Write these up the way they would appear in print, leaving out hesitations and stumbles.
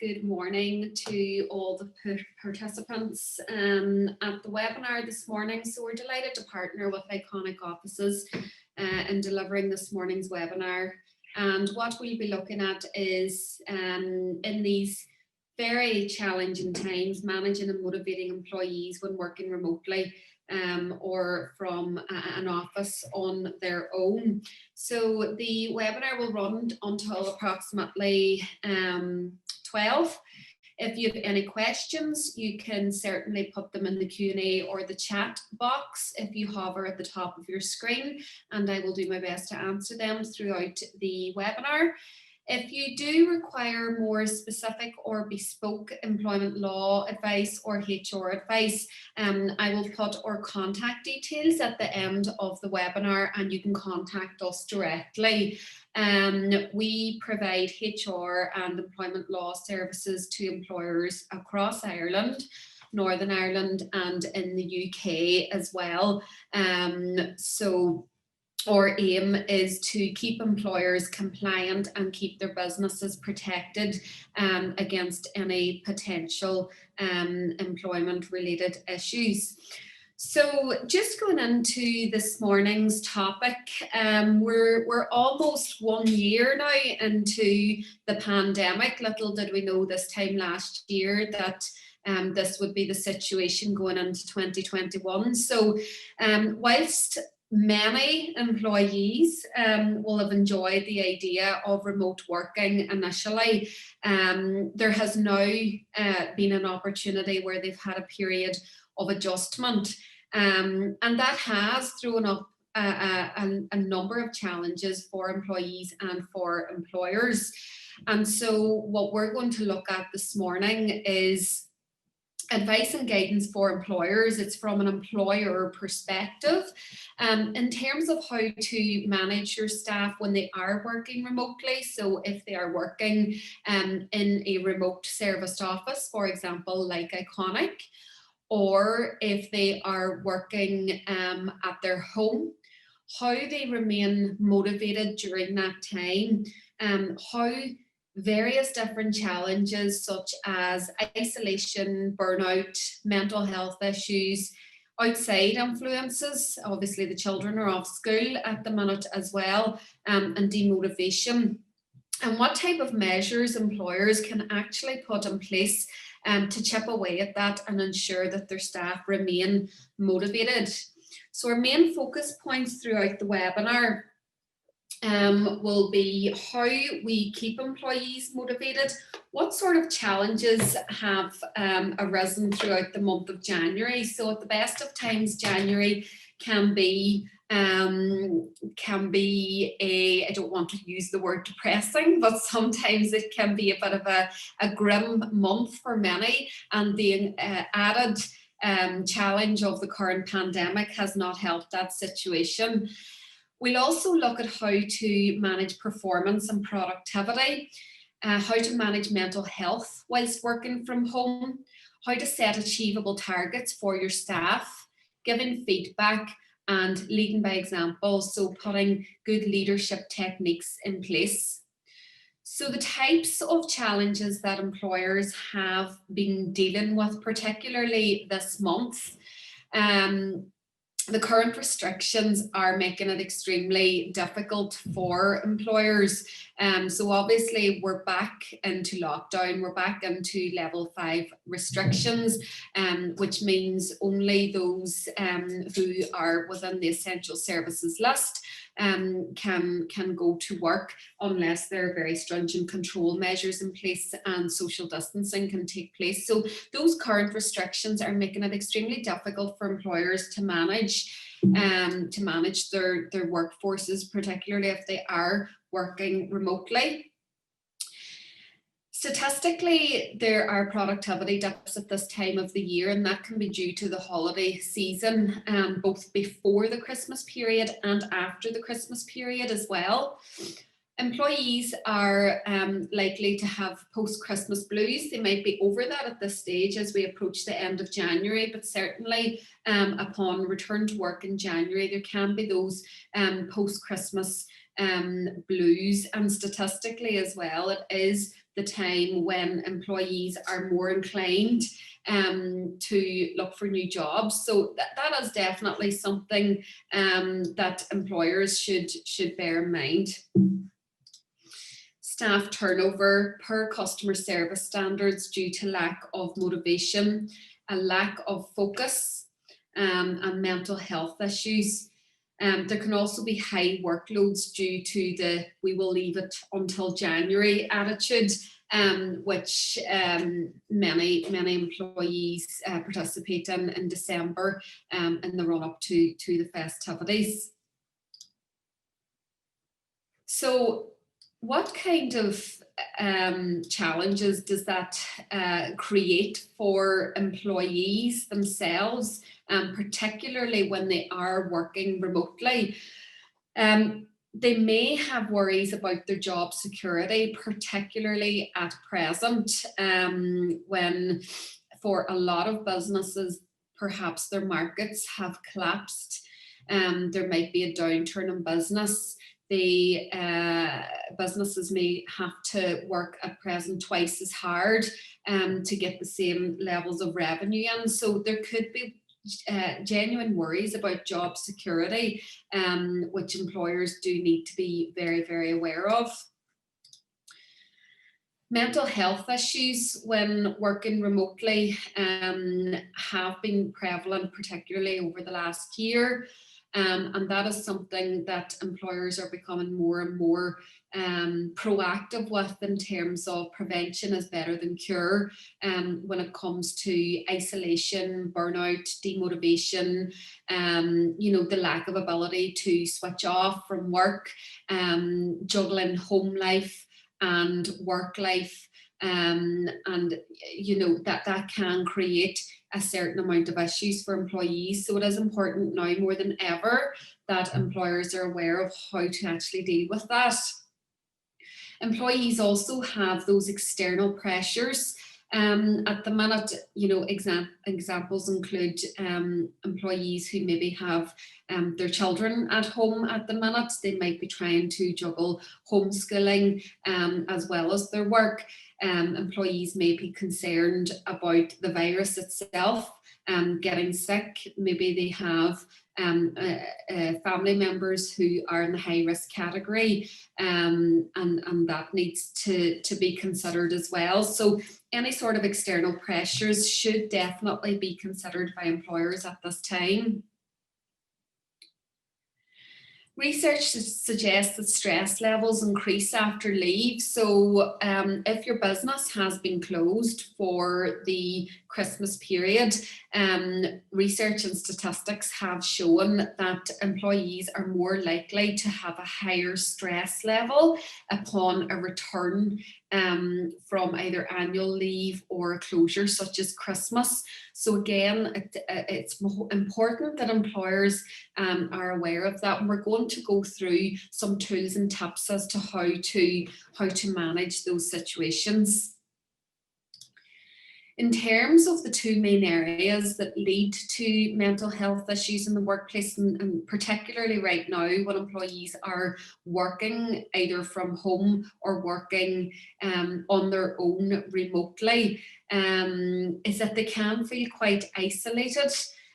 good morning to all the participants at the webinar this morning. So we're delighted to partner with Iconic Offices in delivering this morning's webinar. And what we'll be looking at is in these very challenging times, managing and motivating employees when working remotely or from an office on their own. So the webinar will run until approximately 12. If you have any questions, you can certainly put them in the Q&A or the chat box if you hover at the top of your screen, and I will do my best to answer them throughout the webinar. If you do require more specific or bespoke employment law advice or HR advice, I will put our contact details at the end of the webinar and you can contact us directly. We provide HR and employment law services to employers across Ireland, Northern Ireland and in the UK as well. So our aim is to keep employers compliant and keep their businesses protected against any potential employment related issues. So just going into this morning's topic, we're almost 1 year now into the pandemic. Little did we know this time last year that this would be the situation going into 2021. So whilst many employees will have enjoyed the idea of remote working initially, there has now been an opportunity where they've had a period of adjustment, and that has thrown up a number of challenges for employees and for employers. And so what we're going to look at this morning is advice and guidance for employers. It's from an employer perspective in terms of how to manage your staff when they are working remotely. So if they are working in a remote serviced office, for example, like Iconic, or if they are working at their home, how they remain motivated during that time, how various different challenges such as isolation, burnout, mental health issues, outside influences, obviously the children are off school at the minute as well, and demotivation, and what type of measures employers can actually put in place to chip away at that and ensure that their staff remain motivated. So our main focus points throughout the webinar will be how we keep employees motivated, what sort of challenges have arisen throughout the month of January. So at the best of times, January can be I don't want to use the word depressing, but sometimes it can be a bit of a grim month for many, and the added challenge of the current pandemic has not helped that situation. We'll also look at how to manage performance and productivity, how to manage mental health whilst working from home, how to set achievable targets for your staff, giving feedback and leading by example, so putting good leadership techniques in place. So the types of challenges that employers have been dealing with, particularly this month, the current restrictions are making it extremely difficult for employers. So obviously we're back into lockdown, we're back into level 5 restrictions, which means only those who are within the essential services list can go to work unless there are very stringent control measures in place and social distancing can take place. So those current restrictions are making it extremely difficult for employers to manage their workforces, particularly if they are working remotely. Statistically, there are productivity dips at this time of the year, and that can be due to the holiday season, both before the Christmas period and after the Christmas period as well. Employees are likely to have post-Christmas blues. They might be over that at this stage as we approach the end of January, but certainly upon return to work in January, there can be those post-Christmas blues. And statistically as well, it is the time when employees are more inclined to look for new jobs. So that is definitely something that employers should bear in mind. Staff turnover, poor customer service standards due to lack of motivation, a lack of focus, and mental health issues. There can also be high workloads due to the "we will leave it until January" attitude, which many employees participate in December in the run up to the festivities. So what kind of challenges does that create for employees themselves, particularly when they are working remotely? They may have worries about their job security, particularly at present, when for a lot of businesses, perhaps their markets have collapsed. There might be a downturn in business. The businesses may have to work at present twice as hard to get the same levels of revenue in. So there could be genuine worries about job security, which employers do need to be very, very aware of. Mental health issues when working remotely have been prevalent, particularly over the last year. And that is something that employers are becoming more and more proactive with, in terms of prevention is better than cure when it comes to isolation, burnout, demotivation, the lack of ability to switch off from work, juggling home life and work life, and that can create a certain amount of issues for employees. So it is important now more than ever that employers are aware of how to actually deal with that. Employees also have those external pressures. At the minute, examples include employees who maybe have their children at home at the minute. They might be trying to juggle homeschooling as well as their work. Employees may be concerned about the virus itself, getting sick. Maybe they have family members who are in the high risk category, and that needs to be considered as well. So any sort of external pressures should definitely be considered by employers at this time. Research suggests that stress levels increase after leave. So if your business has been closed for the Christmas period, research and statistics have shown that employees are more likely to have a higher stress level upon a return from either annual leave or a closure such as Christmas. So again, it's important that employers are aware of that. And we're going to go through some tools and tips as to how to manage those situations. In terms of the two main areas that lead to mental health issues in the workplace, and particularly right now when employees are working either from home or working on their own remotely, is that they can feel quite isolated.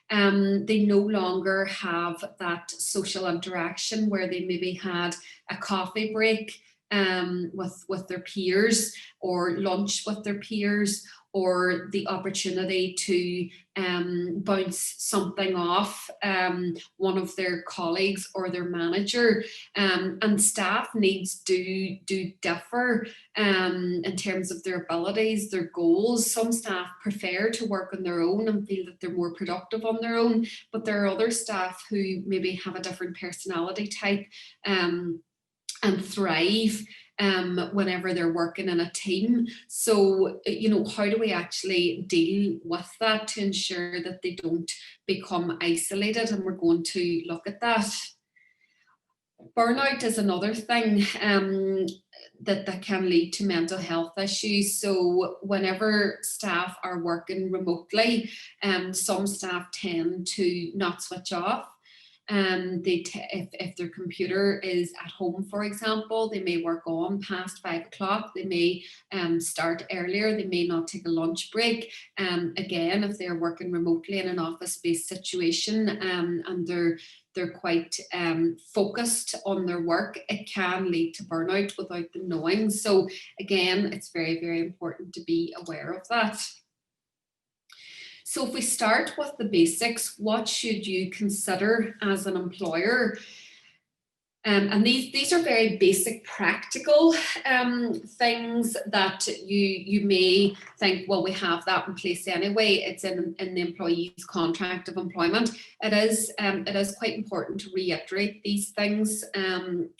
They no longer have that social interaction where they maybe had a coffee break with their peers, or lunch with their peers, or the opportunity to bounce something off one of their colleagues or their manager. And staff needs do differ in terms of their abilities, their goals. Some staff prefer to work on their own and feel that they're more productive on their own, but there are other staff who maybe have a different personality type and thrive whenever they're working in a team. So, how do we actually deal with that to ensure that they don't become isolated? And we're going to look at that. Burnout is another thing that can lead to mental health issues. So whenever staff are working remotely, some staff tend to not switch off. If their computer is at home, for example, they may work on past 5 o'clock. They may start earlier. They may not take a lunch break. Again, if they're working remotely in an office-based situation and they're quite focused on their work, it can lead to burnout without them knowing. So again, it's very, very important to be aware of that. So if we start with the basics, what should you consider as an employer? And these are very basic, practical things that you may think, well, we have that in place anyway. It's in the employee's contract of employment. It is quite important to reiterate these things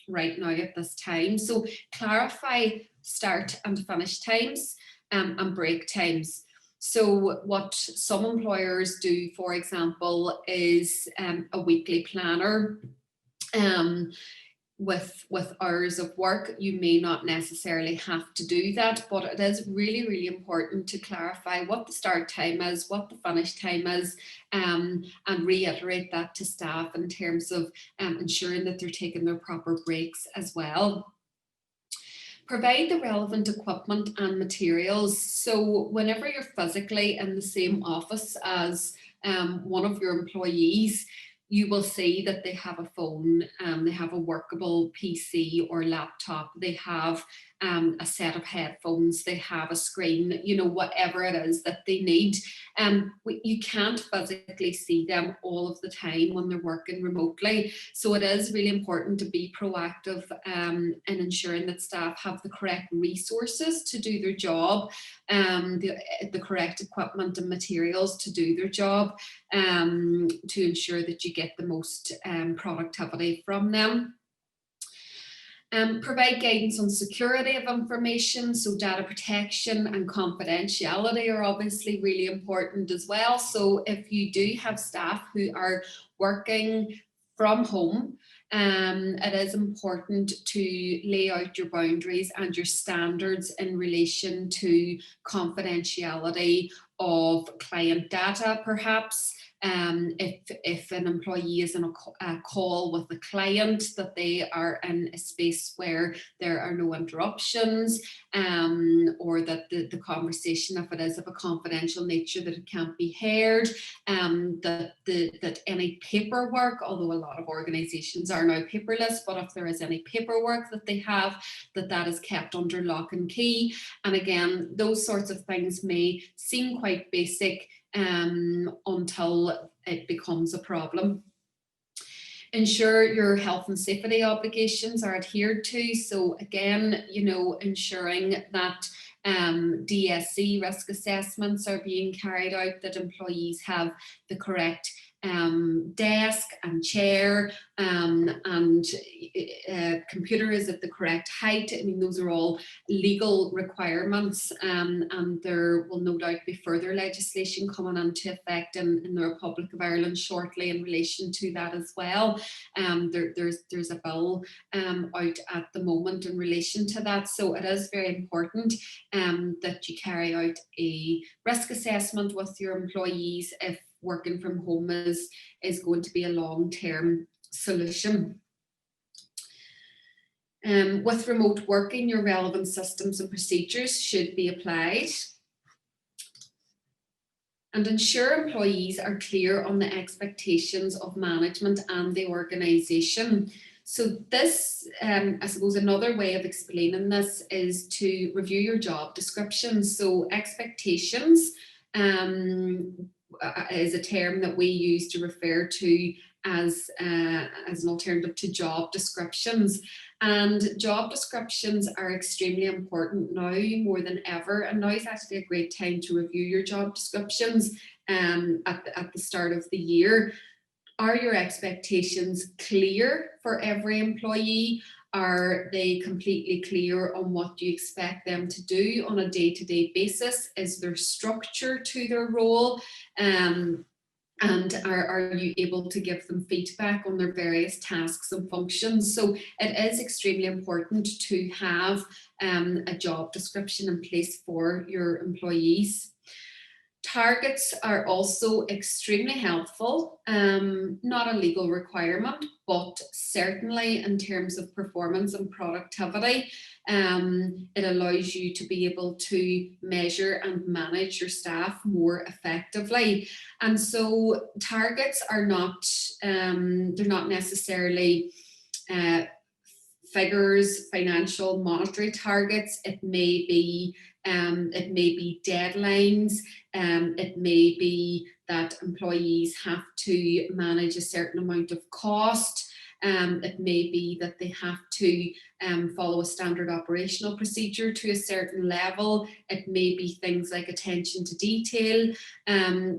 right now at this time. So clarify start and finish times and break times. So what some employers do, for example, is a weekly planner. With hours of work. You may not necessarily have to do that, but it is really, really important to clarify what the start time is, what the finish time is, and reiterate that to staff in terms of ensuring that they're taking their proper breaks as well. Provide the relevant equipment and materials. So whenever you're physically in the same office as one of your employees, you will see that they have a phone, they have a workable PC or laptop, they have a set of headphones, they have a screen, you know, whatever it is that they need. You can't physically see them all of the time when they're working remotely. So it is really important to be proactive in ensuring that staff have the correct resources to do their job, the correct equipment and materials to do their job, to ensure that you get the most productivity from them. Provide guidance on security of information, so data protection and confidentiality are obviously really important as well. So if you do have staff who are working from home, it is important to lay out your boundaries and your standards in relation to confidentiality of client data, perhaps. If an employee is in a call with a client, that they are in a space where there are no interruptions, or that the conversation, if it is of a confidential nature, that it can't be heard, that any paperwork, although a lot of organizations are now paperless, but if there is any paperwork that they have, that is kept under lock and key. And again, those sorts of things may seem quite basic until it becomes a problem. Ensure your health and safety obligations are adhered to. So again, you know, ensuring that DSC risk assessments are being carried out, that employees have the correct desk and chair, and computer is at the correct height. I mean, those are all legal requirements, and there will no doubt be further legislation coming into effect in the Republic of Ireland shortly in relation to that as well. There's a bill out at the moment in relation to that, so it is very important that you carry out a risk assessment with your employees if working from home is going to be a long-term solution. With remote working, your relevant systems and procedures should be applied. And ensure employees are clear on the expectations of management and the organisation. So this, I suppose another way of explaining this is to review your job descriptions. So expectations is a term that we use to refer to as an alternative to job descriptions. And job descriptions are extremely important now more than ever. And now is actually a great time to review your job descriptions at the start of the year. Are your expectations clear for every employee? Are they completely clear on what you expect them to do on a day-to-day basis? Is there structure to their role? And are you able to give them feedback on their various tasks and functions? So it is extremely important to have a job description in place for your employees. Targets are also extremely helpful, not a legal requirement, but certainly in terms of performance and productivity, it allows you to be able to measure and manage your staff more effectively. And so targets are not, they're not necessarily figures, financial, monetary targets. It may be deadlines. It may be that employees have to manage a certain amount of cost. It may be that they have to follow a standard operational procedure to a certain level. It may be things like attention to detail.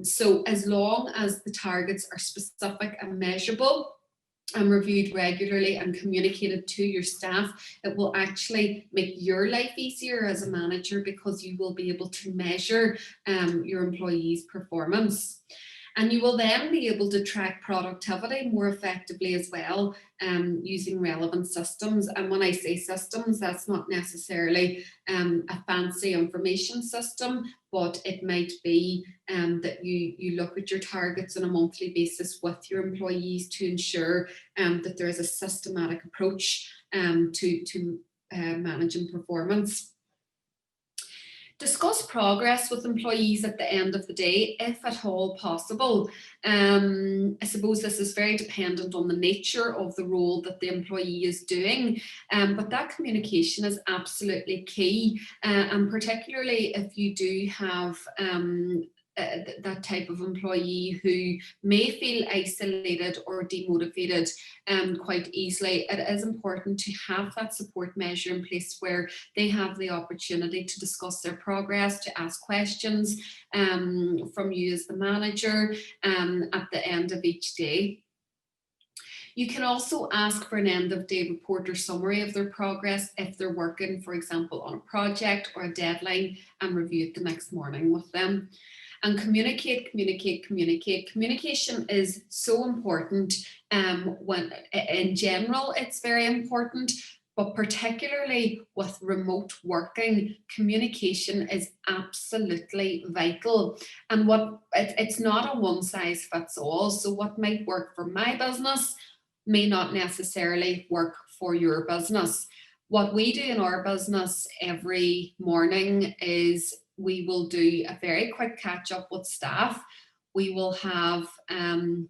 So as long as the targets are specific and measurable, and reviewed regularly and communicated to your staff, it will actually make your life easier as a manager, because you will be able to measure your employees' performance. And you will then be able to track productivity more effectively as well, using relevant systems. And when I say systems, that's not necessarily a fancy information system, but it might be that you look at your targets on a monthly basis with your employees to ensure that there is a systematic approach to managing performance. Discuss progress with employees at the end of the day, if at all possible. I suppose this is very dependent on the nature of the role that the employee is doing, but that communication is absolutely key, and particularly if you do have that type of employee who may feel isolated or demotivated quite easily. It is important to have that support measure in place where they have the opportunity to discuss their progress, to ask questions from you as the manager at the end of each day. You can also ask for an end of day report or summary of their progress if they're working, for example, on a project or a deadline, and review it the next morning with them. And communicate. Communication is so important. When in general, it's very important, but particularly with remote working, communication is absolutely vital. And it's not a one size fits all. So what might work for my business may not necessarily work for your business. What we do in our business every morning is we will do a very quick catch up with staff. We will have a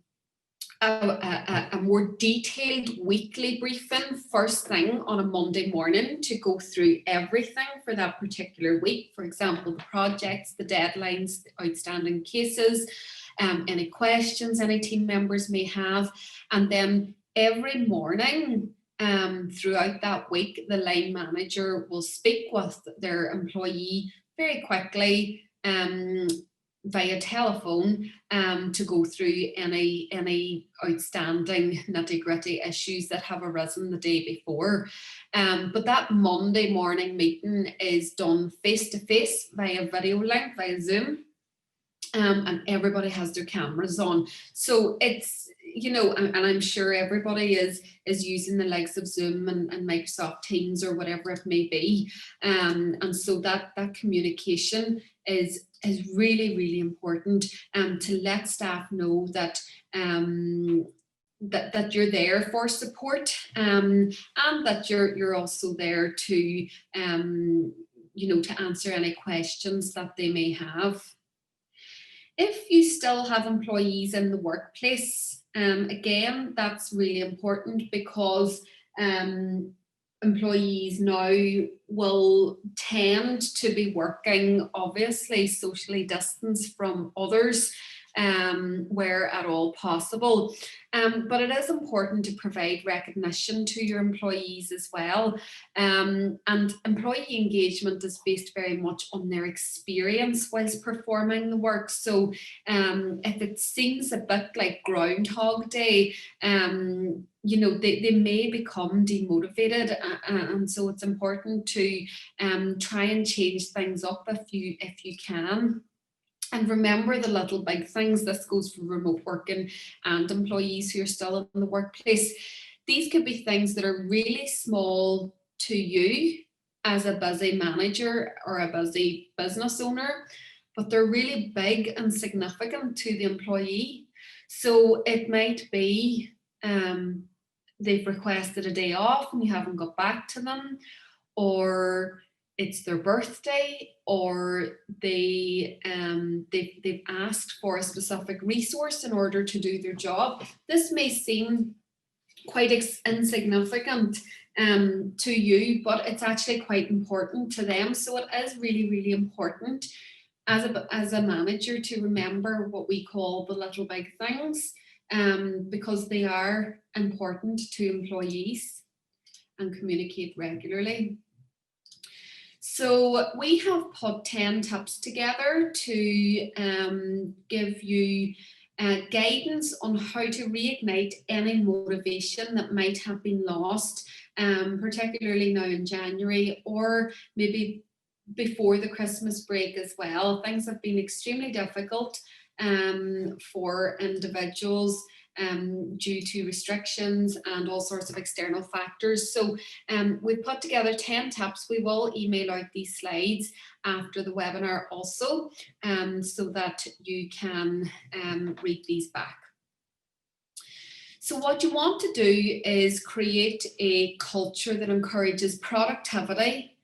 more detailed weekly briefing first thing on a Monday morning to go through everything for that particular week. For example, the projects, the deadlines, the outstanding cases, any questions any team members may have. And then every morning throughout that week, the line manager will speak with their employee very quickly via telephone to go through any outstanding nitty-gritty issues that have arisen the day before. But that Monday morning meeting is done face-to-face via video link, via Zoom. And everybody has their cameras on. So it's, you know, and I'm sure everybody is using the likes of Zoom and Microsoft Teams or whatever it may be. And so that communication is really, really important to let staff know that that you're there for support, and that you're also there to you know, to answer any questions that they may have. If you still have employees in the workplace, again, that's really important, because employees now will tend to be working, obviously, socially distanced from others where at all possible. But it is important to provide recognition to your employees as well. And employee engagement is based very much on their experience whilst performing the work. So if it seems a bit like Groundhog Day, you know, they may become demotivated, and so it's important to try and change things up if you can. And remember the little big things. This goes for remote working and employees who are still in the workplace. These could be things that are really small to you as a busy manager or a busy business owner, but they're really big and significant to the employee. So it might be they've requested a day off and you haven't got back to them, or it's their birthday, or they've asked for a specific resource in order to do their job. This may seem quite insignificant to you, but it's actually quite important to them. So it is really, really important as a manager to remember what we call the little big things, because they are important to employees, and communicate regularly. So we have put 10 tips together to give you guidance on how to reignite any motivation that might have been lost, particularly now in January, or maybe before the Christmas break as well. Things have been extremely difficult for individuals due to restrictions and all sorts of external factors. So we've put together 10 tips. We will email out these slides after the webinar also, so that you can read these back. So what you want to do is create a culture that encourages productivity,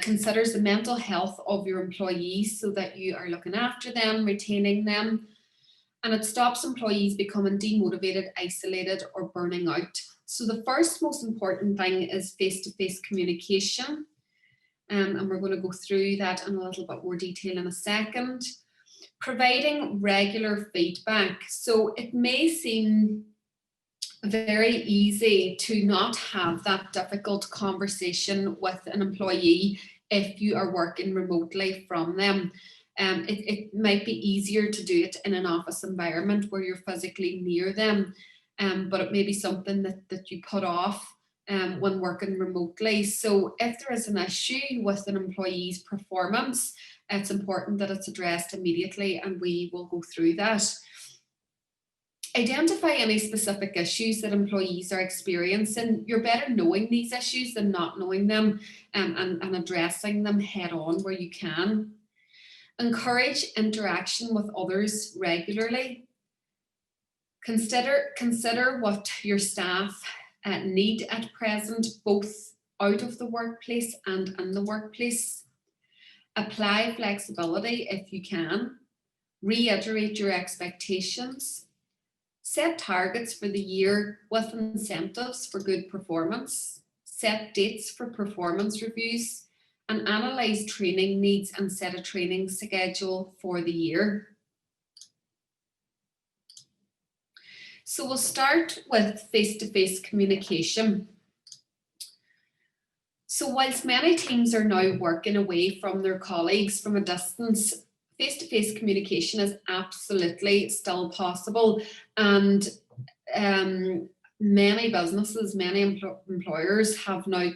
considers the mental health of your employees so that you are looking after them, retaining them, and it stops employees becoming demotivated, isolated, or burning out. So the first most important thing is face-to-face communication. And we're going to go through that in a little bit more detail in a second. Providing regular feedback. So it may seem very easy to not have that difficult conversation with an employee if you are working remotely from them. It might be easier to do it in an office environment where you're physically near them, but it may be something that you put off when working remotely. So if there is an issue with an employee's performance, it's important that it's addressed immediately, and we will go through that. Identify any specific issues that employees are experiencing. You're better knowing these issues than not knowing them, and addressing them head on where you can. Encourage interaction with others regularly. Consider what your staff need at present, both out of the workplace and in the workplace. Apply flexibility if you can. Reiterate your expectations. Set targets for the year with incentives for good performance. Set dates for performance reviews, and analyze training needs and set a training schedule for the year. So we'll start with face-to-face communication. So whilst many teams are now working away from their colleagues from a distance, face-to-face communication is absolutely still possible, and many businesses, many employers have now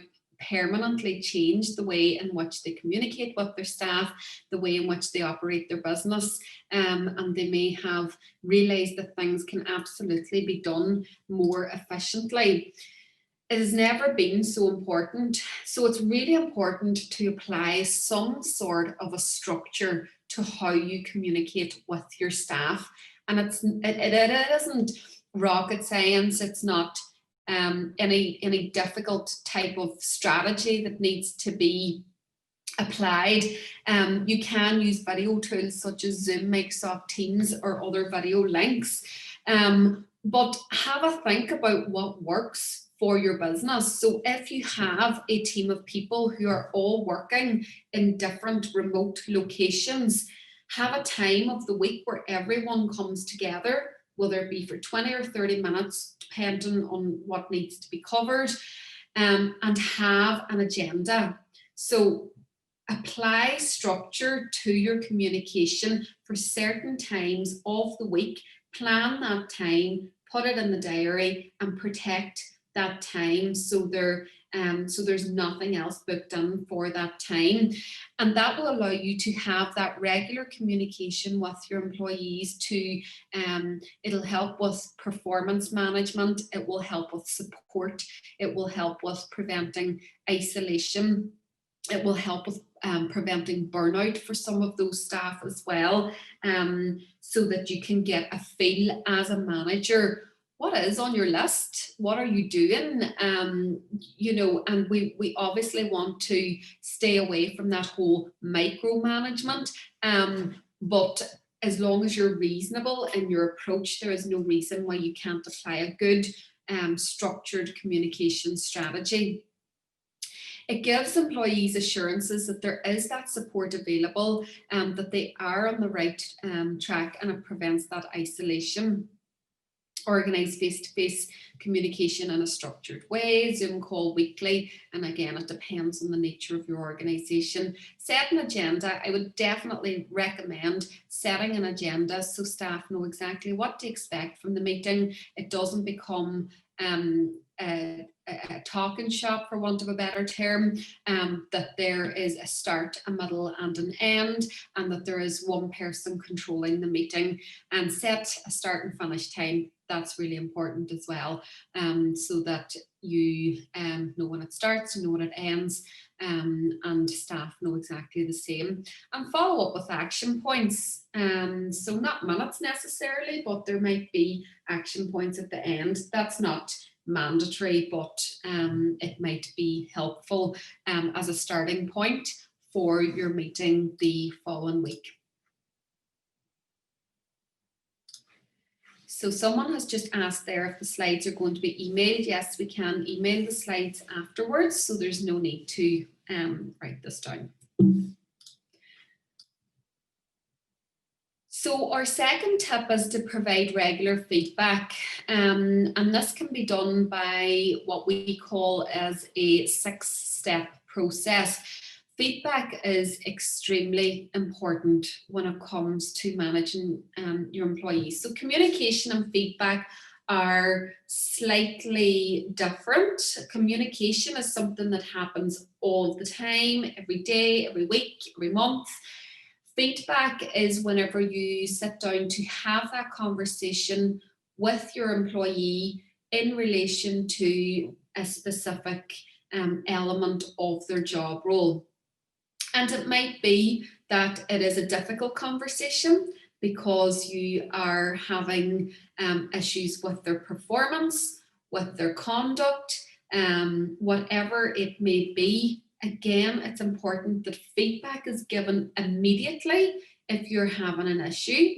permanently changed the way in which they communicate with their staff, the way in which they operate their business, and they may have realized that things can absolutely be done more efficiently. It has never been so important. So it's really important to apply some sort of a structure to how you communicate with your staff. And it isn't rocket science. It's not any difficult type of strategy that needs to be applied. You can use video tools such as Zoom, Microsoft Teams, or other video links. But have a think about what works for your business. So if you have a team of people who are all working in different remote locations, have a time of the week where everyone comes together, whether it be for 20 or 30 minutes, depending on what needs to be covered, and have an agenda. So apply structure to your communication for certain times of the week, plan that time, put it in the diary, and protect that time so there's nothing else booked in for that time. And that will allow you to have that regular communication with your employees to, it'll help with performance management, it will help with support, it will help with preventing isolation. It will help with preventing burnout for some of those staff as well, so that you can get a feel as a manager, what is on your list, what are you doing, and we obviously want to stay away from that whole micromanagement, but as long as you're reasonable in your approach, there is no reason why you can't apply a good structured communication strategy. It gives employees assurances that there is that support available, that they are on the right track, and it prevents that isolation. Organise face-to-face communication in a structured way, Zoom call weekly, and again, it depends on the nature of your organisation. Set an agenda. I would definitely recommend setting an agenda so staff know exactly what to expect from the meeting. It doesn't become a talking shop, for want of a better term, that there is a start, a middle and an end, and that there is one person controlling the meeting, and set a start and finish time. That's really important as well, so that you know when it starts, you know when it ends, and staff know exactly the same. And follow up with action points. So not minutes necessarily, but there might be action points at the end. That's not mandatory, but it might be helpful as a starting point for your meeting the following week. So someone has just asked there if the slides are going to be emailed. Yes, we can email the slides afterwards, so there's no need to write this down. So our second tip is to provide regular feedback, and this can be done by what we call as a 6-step process. Feedback is extremely important when it comes to managing your employees. So communication and feedback are slightly different. Communication is something that happens all the time, every day, every week, every month. Feedback is whenever you sit down to have that conversation with your employee in relation to a specific element of their job role. And it might be that it is a difficult conversation because you are having issues with their performance, with their conduct, whatever it may be. Again, it's important that feedback is given immediately if you're having an issue,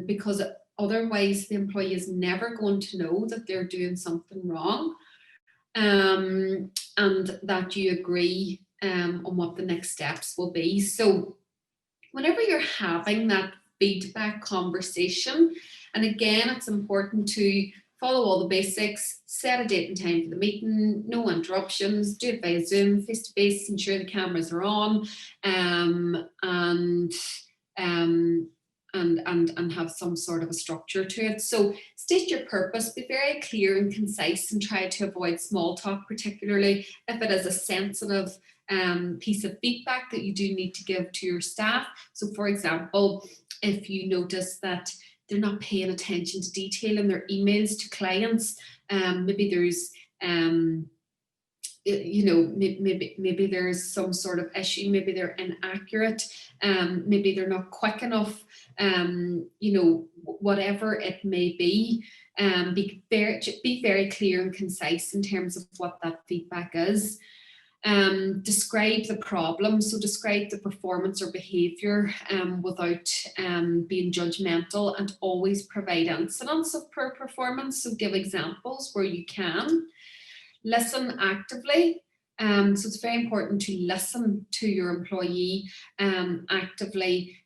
because otherwise the employee is never going to know that they're doing something wrong, and that you agree on what the next steps will be. So whenever you're having that feedback conversation, and again, it's important to follow all the basics, set a date and time for the meeting, no interruptions, do it via Zoom, face-to-face, ensure the cameras are on, and have some sort of a structure to it. So state your purpose, be very clear and concise, and try to avoid small talk, particularly if it is a sensitive piece of feedback that you do need to give to your staff. So for example, if you notice that they're not paying attention to detail in their emails to clients, maybe there's maybe there's some sort of issue, maybe they're inaccurate, maybe they're not quick enough, whatever it may be, be very clear and concise in terms of what that feedback is. Describe the problem, so describe the performance or behaviour without being judgmental, and always provide incidents of poor performance, so give examples where you can. Listen actively, so it's very important to listen to your employee actively,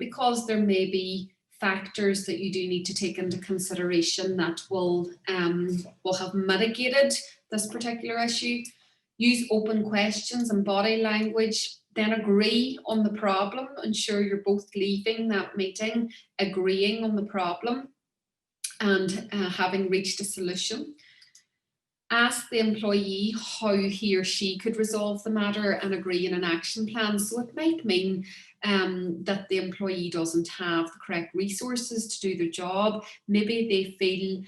because there may be factors that you do need to take into consideration that will have mitigated this particular issue. Use open questions and body language, then agree on the problem. Ensure you're both leaving that meeting agreeing on the problem and having reached a solution. Ask the employee how he or she could resolve the matter and agree on an action plan. So it might mean that the employee doesn't have the correct resources to do their job. Maybe they feel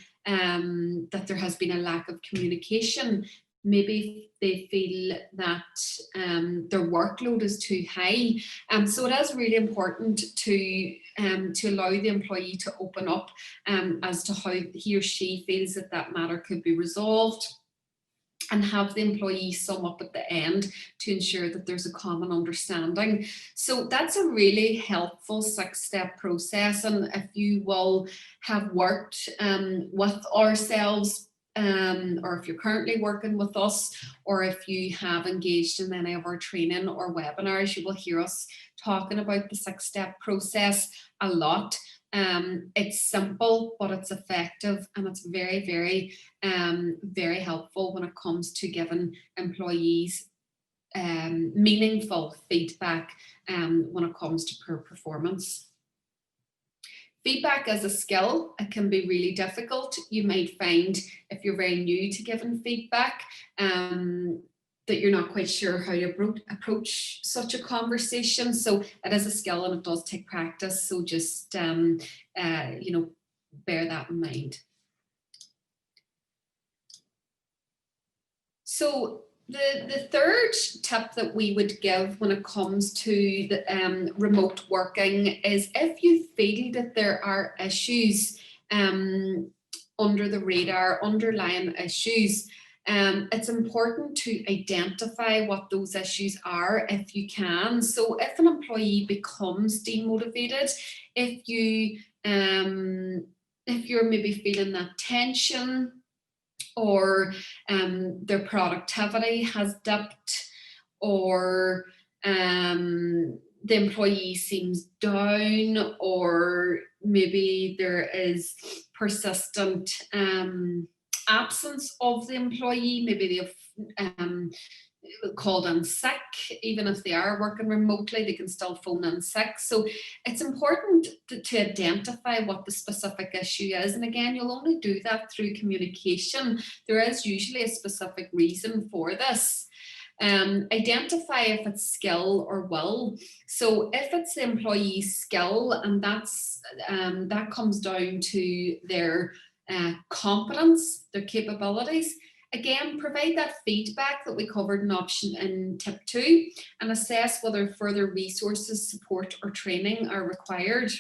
that there has been a lack of communication. maybe they feel that their workload is too high. So it is really important to allow the employee to open up as to how he or she feels that matter could be resolved, and have the employee sum up at the end to ensure that there's a common understanding. So that's a really helpful 6-step process. And if you will have worked with ourselves, or if you're currently working with us, or if you have engaged in any of our training or webinars, you will hear us talking about the 6-step process a lot. It's simple, but it's effective, and it's very, very helpful when it comes to giving employees meaningful feedback when it comes to poor performance. Feedback is a skill. It can be really difficult. You might find if you're very new to giving feedback, that you're not quite sure how to approach such a conversation. So it is a skill, and it does take practice. So just, bear that in mind. So the third tip that we would give when it comes to the remote working is, if you feel that there are issues under the radar, underlying issues, it's important to identify what those issues are if you can. So if an employee becomes demotivated, if you're maybe feeling that tension, or their productivity has dipped, or the employee seems down, or maybe there is persistent absence of the employee, maybe they've called in sick. Even if they are working remotely, they can still phone in sick. So it's important to identify what the specific issue is. And again, you'll only do that through communication. There is usually a specific reason for this. Identify if it's skill or will. So if it's the employee's skill, and that comes down to their competence, their capabilities, again, provide that feedback that we covered in tip 2, and assess whether further resources, support, or training are required.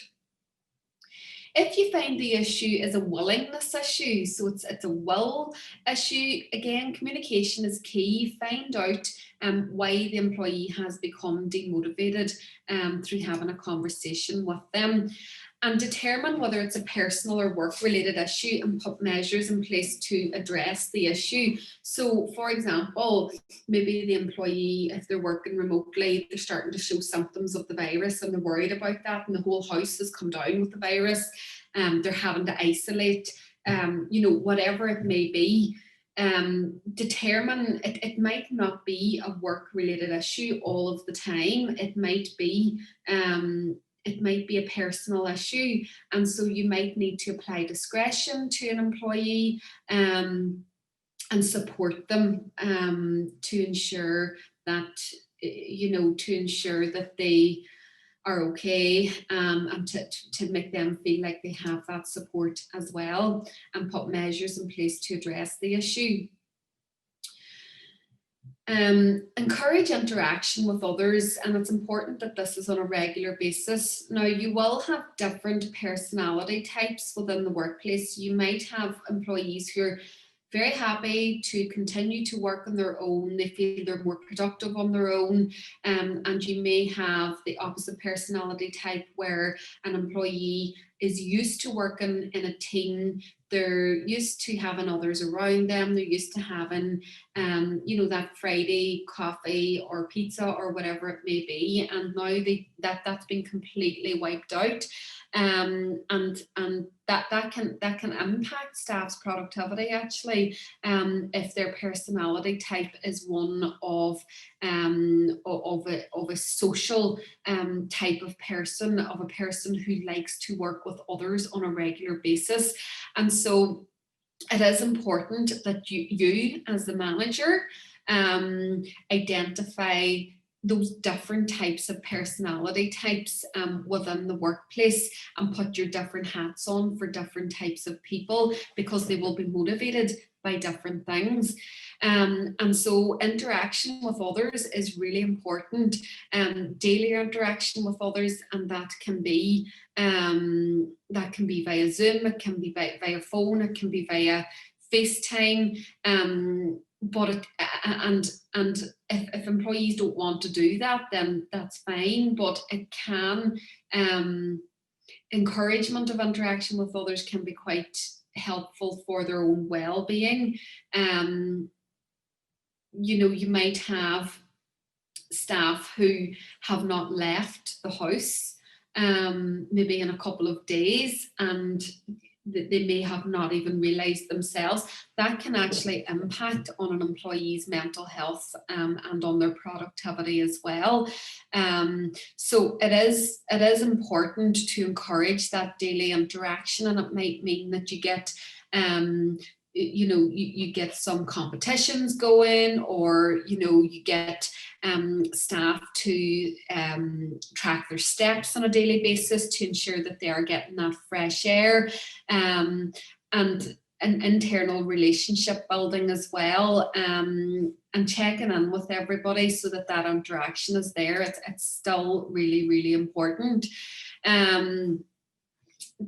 If you find the issue is a willingness issue, so it's a will issue, again, communication is key. Find out why the employee has become demotivated through having a conversation with them, and determine whether it's a personal or work-related issue, and put measures in place to address the issue. So, for example, maybe the employee, if they're working remotely, they're starting to show symptoms of the virus, and they're worried about that, and the whole house has come down with the virus. They're having to isolate, whatever it may be. Determine, it might not be a work-related issue all of the time. It might be a personal issue, and so you might need to apply discretion to an employee and support them to ensure that they are okay, and to make them feel like they have that support as well, and put measures in place to address the issue. Encourage interaction with others, and it's important that this is on a regular basis. Now, you will have different personality types within the workplace. You might have employees who are very happy to continue to work on their own. They feel they're more productive on their own. And you may have the opposite personality type, where an employee is used to working in a team. They're used to having others around them. They're used to having, that Friday coffee or pizza or whatever it may be. And now that's been completely wiped out. And that can impact staff's productivity, actually, if their personality type is one of a social type of person, of a person who likes to work with others on a regular basis. And so it is important that you as the manager identify those different types of personality types within the workplace, and put your different hats on for different types of people, because they will be motivated by different things. And so interaction with others is really important. Daily interaction with others, and that can be via Zoom, it can be via phone, it can be via FaceTime. But if employees don't want to do that, then that's fine. But it can, encouragement of interaction with others can be quite helpful for their own well-being. You might have staff who have not left the house maybe in a couple of days, and they may have not even realized themselves. That can actually impact on an employee's mental health and on their productivity as well. So it is important to encourage that daily interaction, and it might mean that you get you get some competitions going, or you get staff to track their steps on a daily basis to ensure that they are getting that fresh air, and an internal relationship building as well, and checking in with everybody so that interaction is there. It's still really, really important.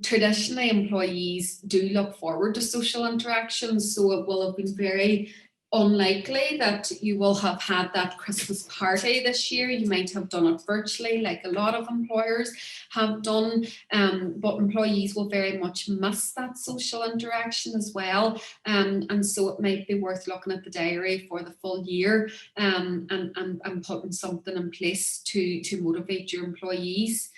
Traditionally, employees do look forward to social interactions, so it will have been very unlikely that you will have had that Christmas party this year. You might have done it virtually, like a lot of employers have done, but employees will very much miss that social interaction as well, and so it might be worth looking at the diary for the full year, and putting something in place to motivate your employees.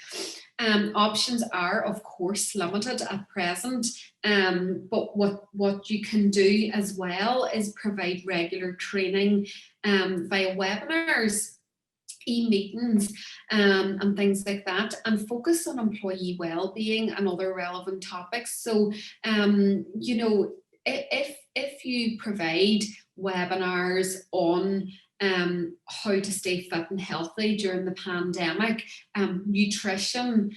Options are, of course, limited at present, but what you can do as well is provide regular training via webinars, e-meetings, and things like that, and focus on employee well-being and other relevant topics. So, if you provide webinars on how to stay fit and healthy during the pandemic, nutrition,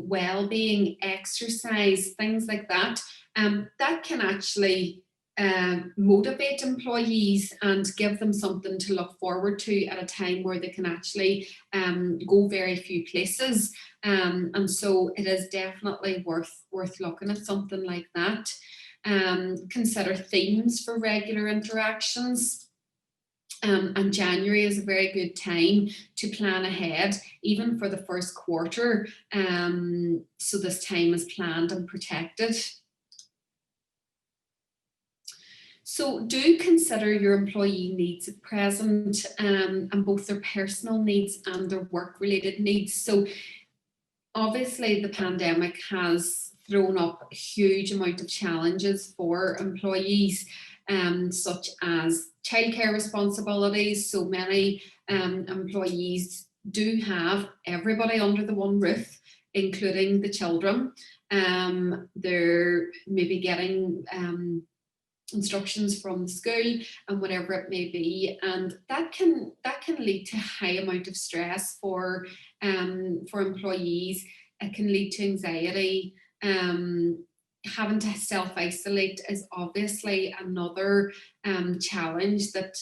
well-being, exercise, things like that, that can actually motivate employees and give them something to look forward to at a time where they can actually go very few places, and so it is definitely worth looking at something like that. Consider themes for regular interactions. And January is a very good time to plan ahead, even for the first quarter, so this time is planned and protected. So do consider your employee needs at present, and both their personal needs and their work-related needs. So obviously the pandemic has thrown up a huge amount of challenges for employees, such as childcare responsibilities. So many employees do have everybody under the one roof, including the children. They're maybe getting instructions from the school and whatever it may be, and that can lead to a high amount of stress for employees. It can lead to anxiety. Having to self-isolate is obviously another challenge that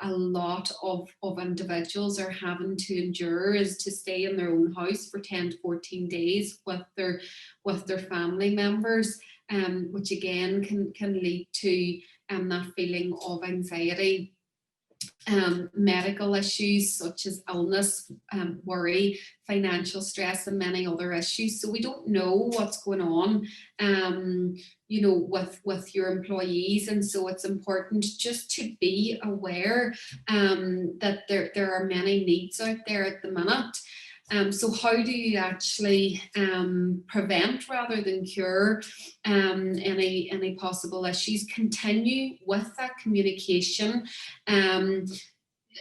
a lot of individuals are having to endure, is to stay in their own house for 10 to 14 days with their family members, which again can lead to that feeling of anxiety. Medical issues such as illness, worry, financial stress, and many other issues. So we don't know what's going on, with your employees, and so it's important just to be aware that there are many needs out there at the minute. So how do you actually prevent rather than cure any possible issues? Continue with that communication.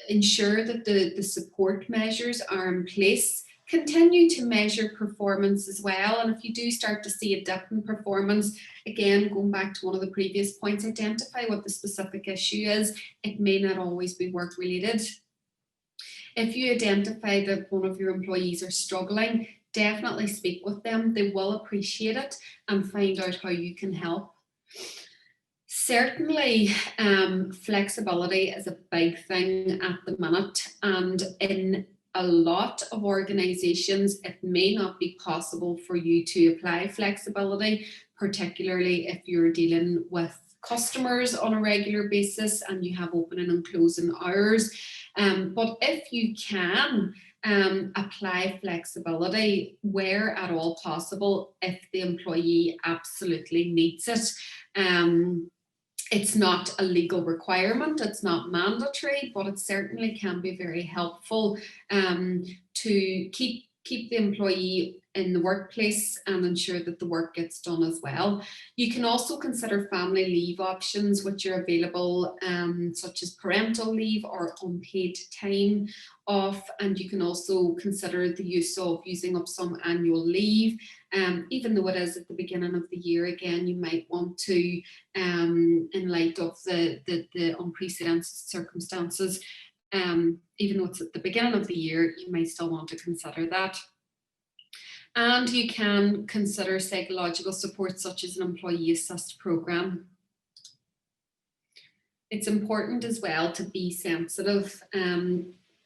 Ensure that the support measures are in place. Continue to measure performance as well. And if you do start to see a dip in performance, again, going back to one of the previous points, identify what the specific issue is. It may not always be work related. If you identify that one of your employees are struggling, definitely speak with them. They will appreciate it and find out how you can help. Certainly, flexibility is a big thing at the minute, and in a lot of organizations, it may not be possible for you to apply flexibility, particularly if you're dealing with customers on a regular basis and you have opening and closing hours. But if you can apply flexibility where at all possible, if the employee absolutely needs it, it's not a legal requirement, it's not mandatory, but it certainly can be very helpful to keep the employee in the workplace and ensure that the work gets done as well. You can also consider family leave options which are available, such as parental leave or unpaid time off, and you can also consider the use of using up some annual leave. Even though it is at the beginning of the year, again, you might want to, in light of the unprecedented circumstances, even though it's at the beginning of the year, you might still want to consider that. And you can consider psychological support such as an employee assist program. It's important as well to be sensitive.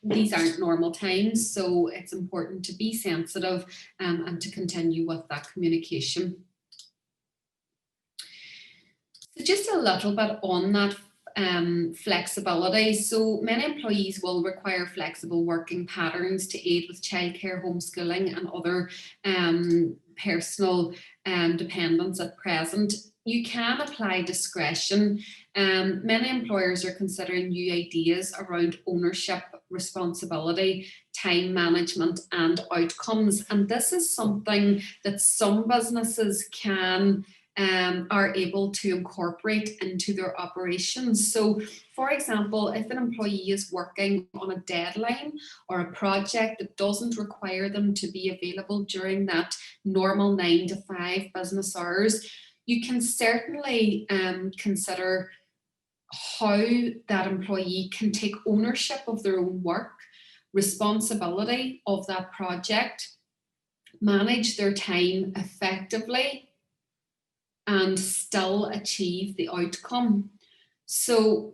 These aren't normal times, so it's important to be sensitive and to continue with that communication. So just a little bit on that flexibility. So many employees will require flexible working patterns to aid with childcare, homeschooling and other personal dependents at present. You can apply discretion. Many employers are considering new ideas around ownership, responsibility, time management and outcomes. And this is something that some businesses are able to incorporate into their operations. So, for example, if an employee is working on a deadline or a project that doesn't require them to be available during that normal 9 to 5 business hours, you can certainly consider how that employee can take ownership of their own work, responsibility of that project, manage their time effectively, and still achieve the outcome. So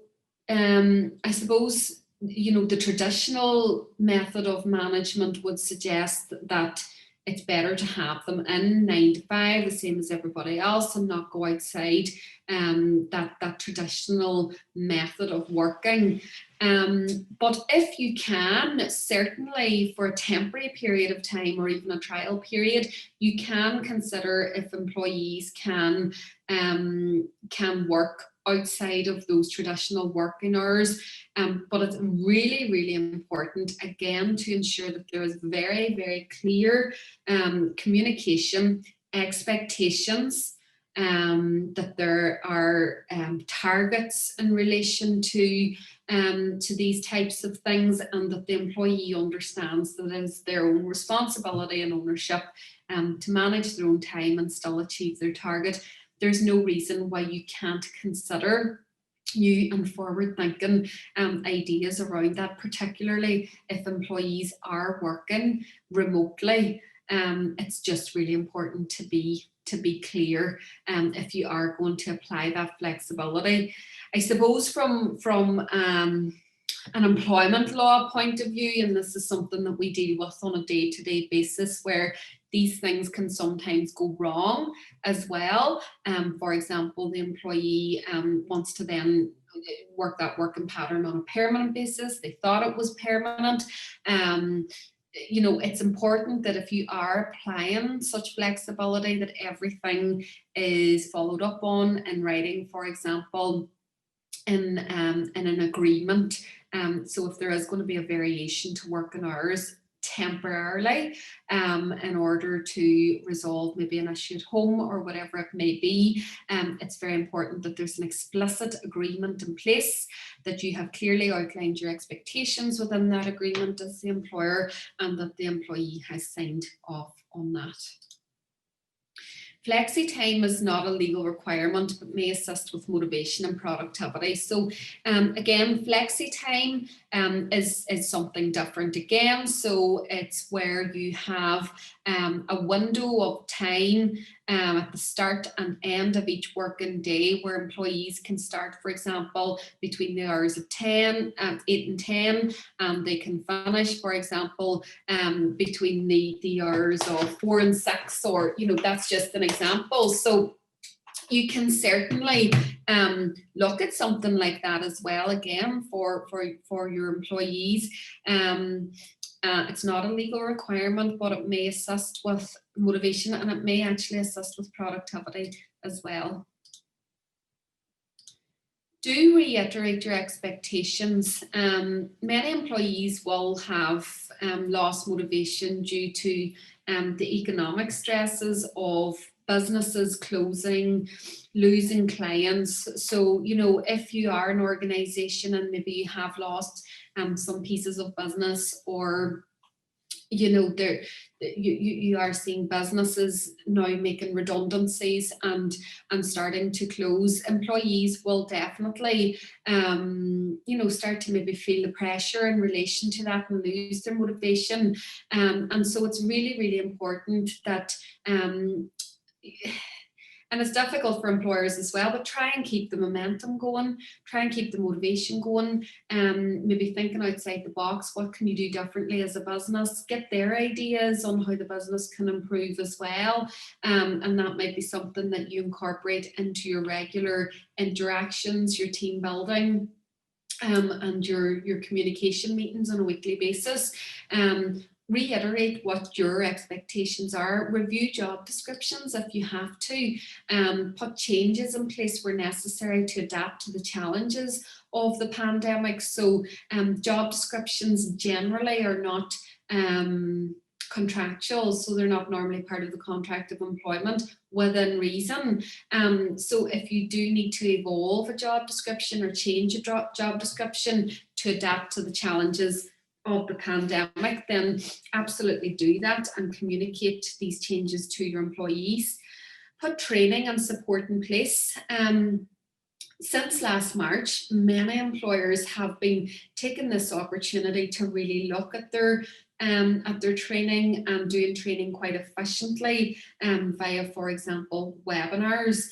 I suppose, you know, the traditional method of management would suggest that it's better to have them in 9 to 5, the same as everybody else, and not go outside that traditional method of working. But if you can, certainly for a temporary period of time or even a trial period, you can consider if employees can work outside of those traditional working hours. But it's really, really important, again, to ensure that there is very, very clear communication, expectations, that there are targets in relation to these types of things, and that the employee understands that it is their own responsibility and ownership to manage their own time and still achieve their target. There's no reason why you can't consider new and forward-thinking ideas around that, particularly if employees are working remotely. It's just really important to be clear if you are going to apply that flexibility. I suppose from an employment law point of view, and this is something that we deal with on a day-to-day basis, where these things can sometimes go wrong as well. For example, the employee wants to then work that working pattern on a permanent basis. They thought it was permanent. You know, it's important that if you are applying such flexibility, that everything is followed up on in writing, for example, in an agreement. So if there is going to be a variation to working hours, temporarily in order to resolve maybe an issue at home or whatever it may be. It's very important that there's an explicit agreement in place, that you have clearly outlined your expectations within that agreement as the employer, and that the employee has signed off on that. Flexi time is not a legal requirement, but may assist with motivation and productivity. So again, flexi time is something different again. So it's where you have a window of time at the start and end of each working day, where employees can start, for example, between the hours of 8 and 10, and they can finish, for example, between the hours of 4 and 6, or, you know, that's just an example. So you can certainly look at something like that as well, again, for your employees. It's not a legal requirement, but it may assist with motivation, and it may actually assist with productivity as well. Do reiterate your expectations. Many employees will have lost motivation due to the economic stresses of businesses closing, losing clients. So, you know, if you are an organization and maybe you have lost some pieces of business, or, you know, you are seeing businesses now making redundancies and starting to close, employees will definitely, you know, start to maybe feel the pressure in relation to that and lose their motivation. And so it's really, really important that and it's difficult for employers as well, but try and keep the momentum going, try and keep the motivation going, maybe thinking outside the box. What can you do differently as a business? Get their ideas on how the business can improve as well. And that might be something that you incorporate into your regular interactions, your team building, and your communication meetings on a weekly basis. Reiterate what your expectations are, review job descriptions if you have to, put changes in place where necessary to adapt to the challenges of the pandemic. So job descriptions generally are not contractual, so they're not normally part of the contract of employment within reason. So if you do need to evolve a job description or change a job description to adapt to the challenges of the pandemic, then absolutely do that and communicate these changes to your employees. Put training and support in place. Since last March, many employers have been taking this opportunity to really look at their training and doing training quite efficiently via, for example, webinars,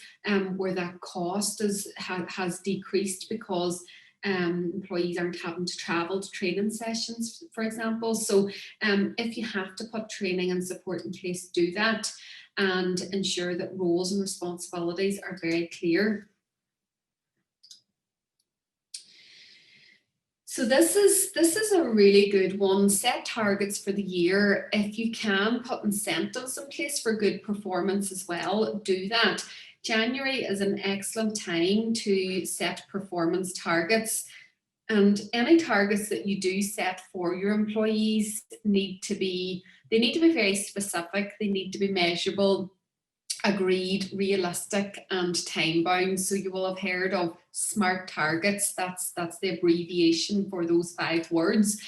where that cost has decreased because employees aren't having to travel to training sessions, for example. So if you have to put training and support in place, do that, and ensure that roles and responsibilities are very clear. So this is a really good one. Set targets for the year. If you can, put incentives in place for good performance as well, do that. January is an excellent time to set performance targets, and any targets that you do set for your employees need to be very specific. They need to be measurable, agreed, realistic, and time bound. So you will have heard of SMART targets. That's the abbreviation for those 5 words.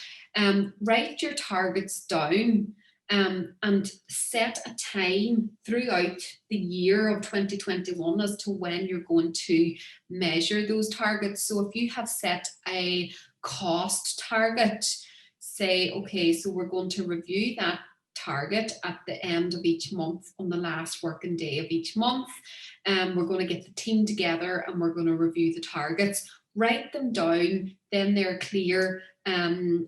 Write your targets down and set a time throughout the year of 2021 as to when you're going to measure those targets. So if you have set a cost target, say, okay, so we're going to review that target at the end of each month on the last working day of each month. We're going to get the team together and we're going to review the targets. Write them down, then they're clear and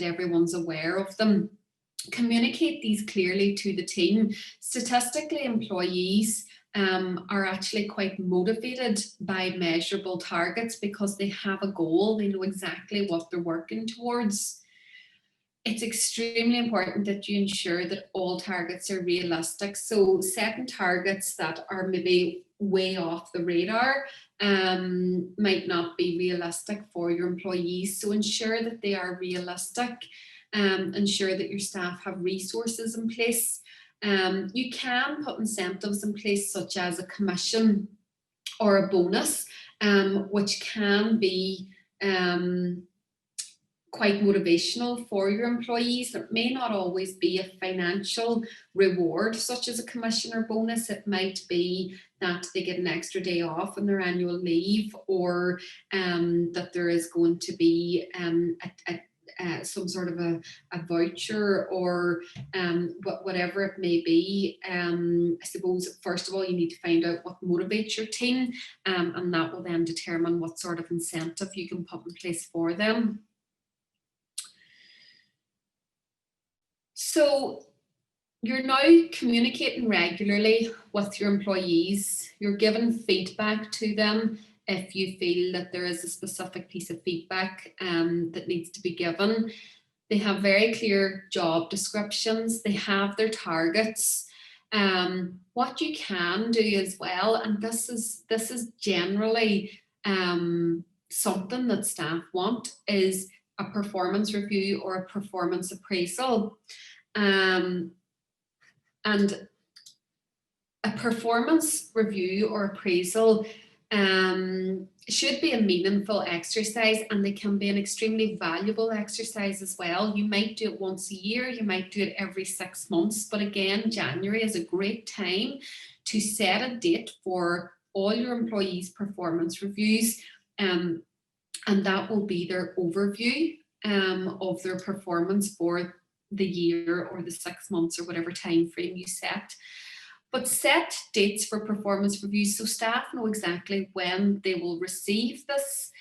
everyone's aware of them. Communicate these clearly to the team. Statistically, employees are actually quite motivated by measurable targets because they have a goal. They know exactly what they're working towards. It's extremely important that you ensure that all targets are realistic. So setting targets that are maybe way off the radar might not be realistic for your employees. So ensure that they are realistic. ensure that your staff have resources in place. You can put incentives in place such as a commission or a bonus, which can be quite motivational for your employees. It may not always be a financial reward such as a commission or bonus. It might be that they get an extra day off in their annual leave, or that there is going to be some sort of a voucher, or whatever it may be. I suppose first of all you need to find out what motivates your team, and that will then determine what sort of incentive you can put in place for them. So you're now communicating regularly with your employees. You're giving feedback to them if you feel that there is a specific piece of feedback that needs to be given. They have very clear job descriptions. They have their targets. What you can do as well, and this is generally something that staff want, is a performance review or a performance appraisal. And a performance review or appraisal should be a meaningful exercise, and they can be an extremely valuable exercise as well. You might do it once a year, you might do it every 6 months, but again, January is a great time to set a date for all your employees' performance reviews, and that will be their overview of their performance for the year or the 6 months or whatever time frame you set. But set dates for performance reviews so staff know exactly when they will receive this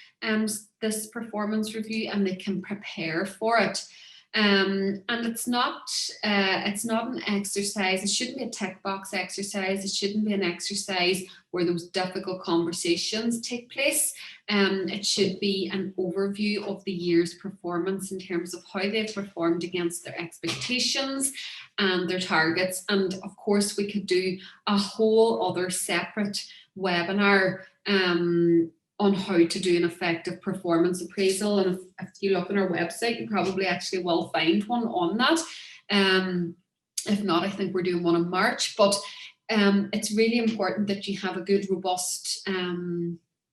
performance review, and they can prepare for it. And it's not an exercise. It shouldn't be a tick box exercise. It shouldn't be an exercise where those difficult conversations take place. It should be an overview of the year's performance in terms of how they've performed against their expectations and their targets. And of course, we could do a whole other separate webinar on how to do an effective performance appraisal. And if you look on our website, you probably actually will find one on that. If not, I think we're doing one in March. But it's really important that you have a good, robust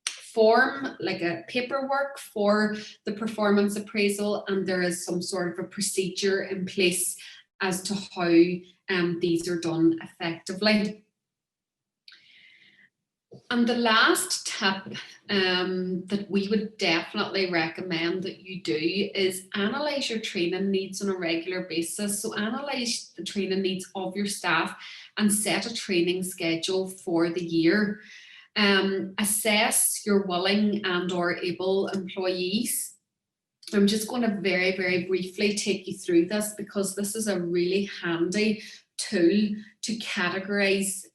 form, like a paperwork for the performance appraisal, and there is some sort of a procedure in place as to how these are done effectively. And the last tip that we would definitely recommend that you do is analyse your training needs on a regular basis. So analyse the training needs of your staff and set a training schedule for the year. Assess your willing and or able employees. I'm just going to very, very briefly take you through this, because this is a really handy tool to categorize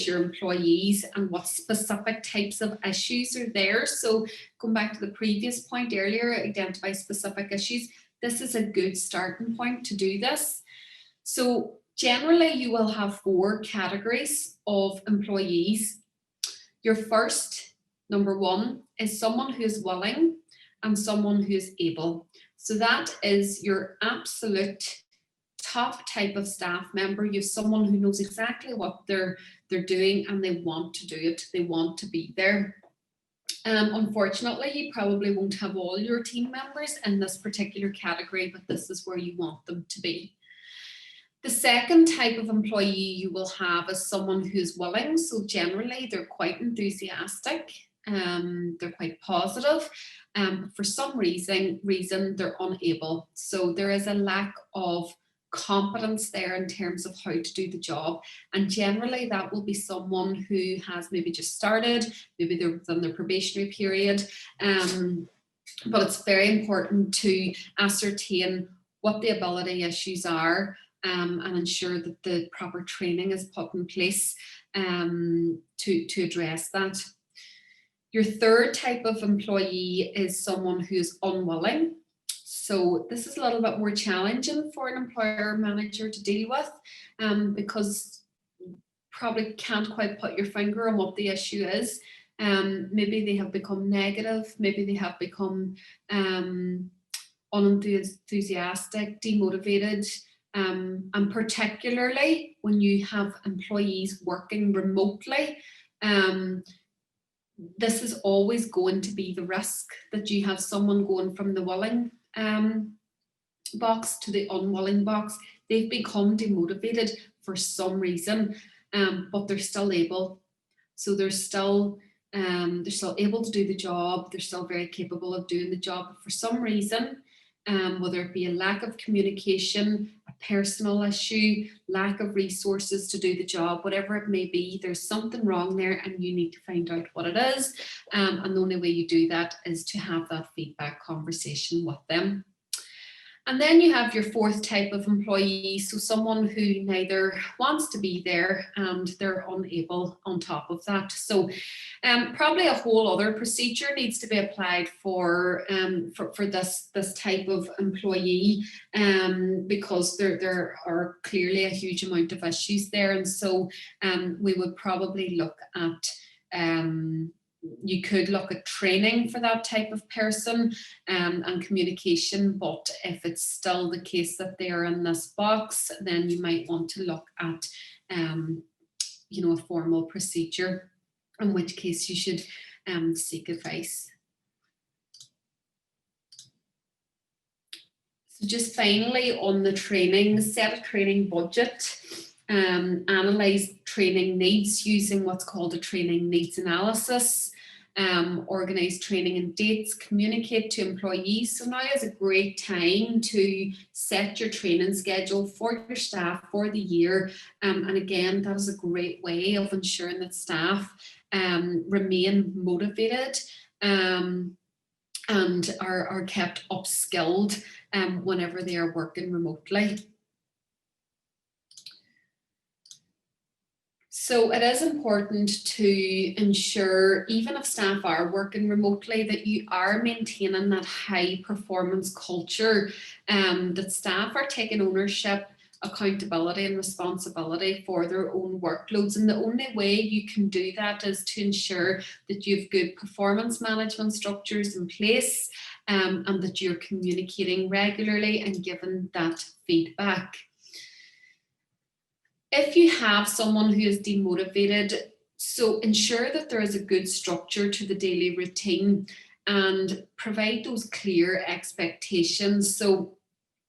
your employees and what specific types of issues are there. So going back to the previous point earlier, identify specific issues. This is a good starting point to do this. So generally you will have 4 categories of employees. Your first, number 1, is someone who is willing and someone who is able. So that is your absolute top type of staff member. You have someone who knows exactly what they're doing, and they want to do it. They want to be there. Unfortunately, you probably won't have all your team members in this particular category, but this is where you want them to be. The second type of employee you will have is someone who's willing. So generally they're quite enthusiastic, they're quite positive. For some reason they're unable. So there is a lack of competence there in terms of how to do the job, and generally that will be someone who has maybe just started, maybe they're within their probationary period, but it's very important to ascertain what the ability issues are, and ensure that the proper training is put in place to address that. Your third type of employee is someone who's unwilling. So this is a little bit more challenging for an employer manager to deal with, because you probably can't quite put your finger on what the issue is. Maybe they have become negative, maybe they have become unenthusiastic, demotivated, and particularly when you have employees working remotely, this is always going to be the risk that you have someone going from the willing box to the unwilling box. They've become demotivated for some reason, but they're still able. So they're still able to do the job. They're still very capable of doing the job. But for some reason, whether it be a lack of communication, a personal issue, lack of resources to do the job, whatever it may be, there's something wrong there and you need to find out what it is. And the only way you do that is to have that feedback conversation with them. And then you have your fourth type of employee, so someone who neither wants to be there and they're unable on top of that. So probably a whole other procedure needs to be applied for this type of employee, because there are clearly a huge amount of issues there. And so we would probably look at you could look at training for that type of person, and communication, but if it's still the case that they are in this box, then you might want to look at a formal procedure, in which case you should seek advice. So just finally on the training, set a training budget, analyze training needs using what's called a training needs analysis, organize training and dates, communicate to employees. So now is a great time to set your training schedule for your staff for the year. And again, that is a great way of ensuring that staff remain motivated and are kept upskilled whenever they are working remotely. So it is important to ensure, even if staff are working remotely, that you are maintaining that high performance culture, that staff are taking ownership, accountability and responsibility for their own workloads. And the only way you can do that is to ensure that you have good performance management structures in place, and that you're communicating regularly and giving that feedback. If you have someone who is demotivated, so ensure that there is a good structure to the daily routine and provide those clear expectations. So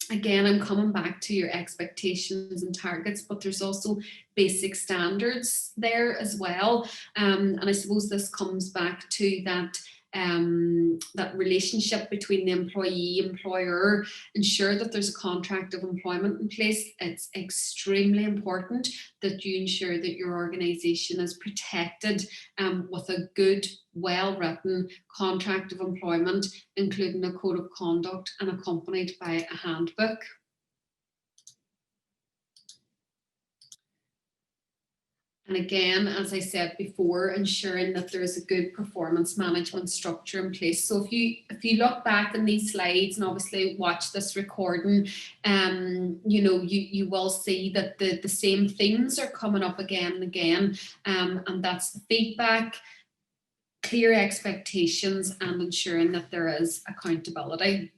again, I'm coming back to your expectations and targets, but there's also basic standards there as well. And I suppose this comes back to that relationship between the employee, employer. Ensure that there's a contract of employment in place. It's extremely important that you ensure that your organisation is protected with a good, well-written contract of employment, including a code of conduct and accompanied by a handbook. And again, as I said before, ensuring that there is a good performance management structure in place. So if you look back in these slides and obviously watch this recording, you will see that the same themes are coming up again and again, and that's the feedback, clear expectations, and ensuring that there is accountability.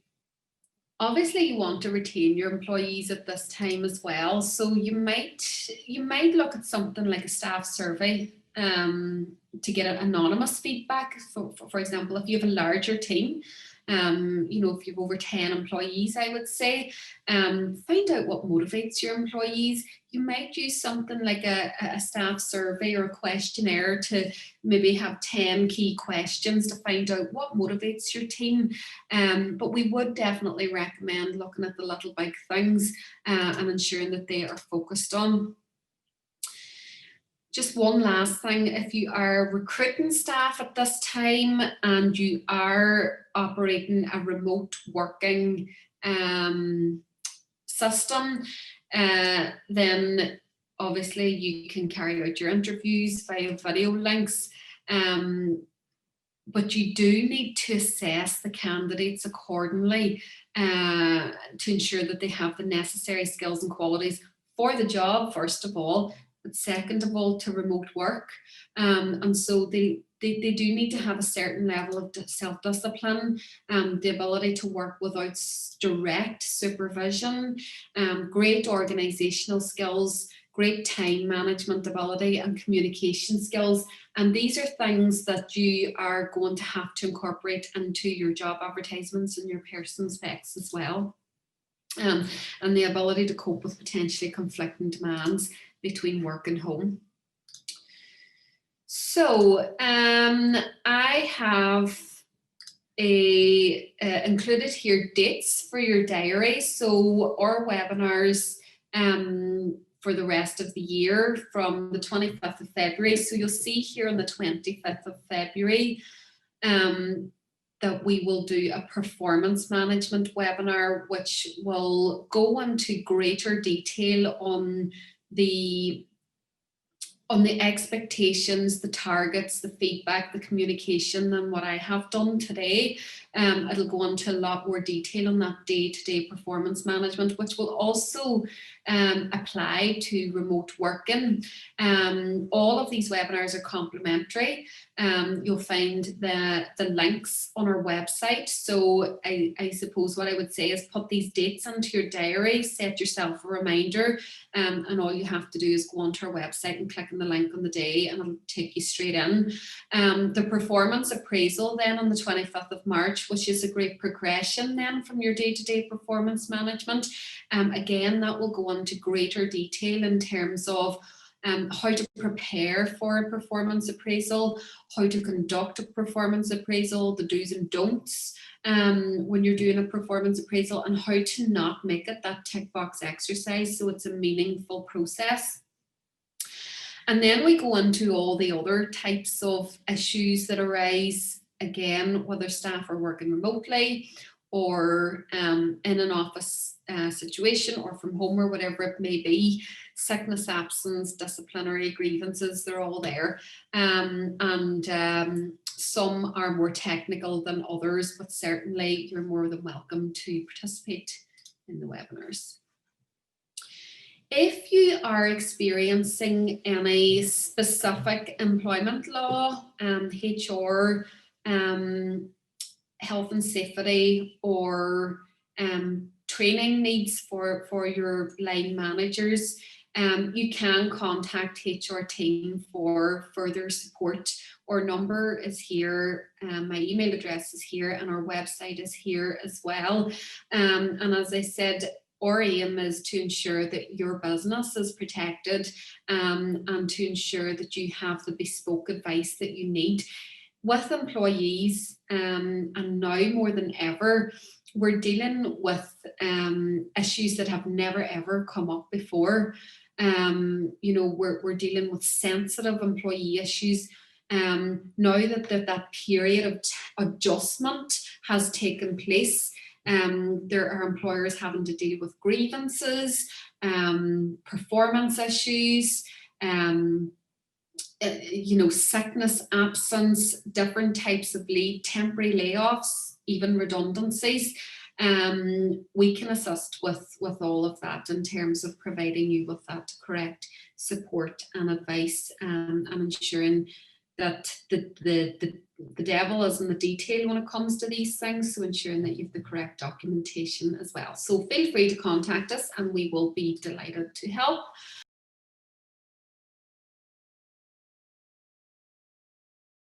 Obviously, you want to retain your employees at this time as well. So you might look at something like a staff survey to get anonymous feedback. For example, if you have a larger team, if you have over 10 employees, I would say, find out what motivates your employees. You might use something like a staff survey or a questionnaire to maybe have 10 key questions to find out what motivates your team. But we would definitely recommend looking at the little big things and ensuring that they are focused on. Just one last thing, if you are recruiting staff at this time and you are operating a remote working system, then obviously you can carry out your interviews via video links, but you do need to assess the candidates accordingly to ensure that they have the necessary skills and qualities for the job, first of all, but second of all, to remote work. And so the they do need to have a certain level of self-discipline, the ability to work without direct supervision, great organizational skills, great time management ability, and communication skills. And these are things that you are going to have to incorporate into your job advertisements and your person specs as well. And the ability to cope with potentially conflicting demands between work and home. So I have included here dates for your diary. So our webinars for the rest of the year from the 25th of February. So you'll see here on the 25th of February that we will do a performance management webinar, which will go into greater detail on the expectations, the targets, the feedback, the communication than what I have done today. It'll go into a lot more detail on that day-to-day performance management, which will also apply to remote working. All of these webinars are complimentary. You'll find the links on our website. So I suppose what I would say is put these dates into your diary, set yourself a reminder, and all you have to do is go onto our website and click on the link on the day and it'll take you straight in. The performance appraisal then on the 25th of March, which is a great progression then from your day-to-day performance management. Again, that will go into greater detail in terms of how to prepare for a performance appraisal, how to conduct a performance appraisal, the do's and don'ts when you're doing a performance appraisal, and how to not make it that tick box exercise so it's a meaningful process. And then we go into all the other types of issues that arise, again, whether staff are working remotely or in an office situation or from home or whatever it may be. Sickness, absence, disciplinary grievances, they're all there. Some are more technical than others, but certainly you're more than welcome to participate in the webinars. If you are experiencing any specific employment law, HR, health and safety, or training needs for your line managers, you can contact HR team for further support. Our number is here, my email address is here, and our website is here as well. And as I said, our aim is to ensure that your business is protected and to ensure that you have the bespoke advice that you need. With employees, and now more than ever, we're dealing with issues that have never ever come up before. You know, we're dealing with sensitive employee issues. Now that period of adjustment has taken place, there are employers having to deal with grievances, performance issues, you know, sickness, absence, different types of leave, temporary layoffs, even redundancies. We can assist with all of that in terms of providing you with that correct support and advice, and ensuring that the devil is in the detail when it comes to these things, so ensuring that you have the correct documentation as well. So feel free to contact us and we will be delighted to help.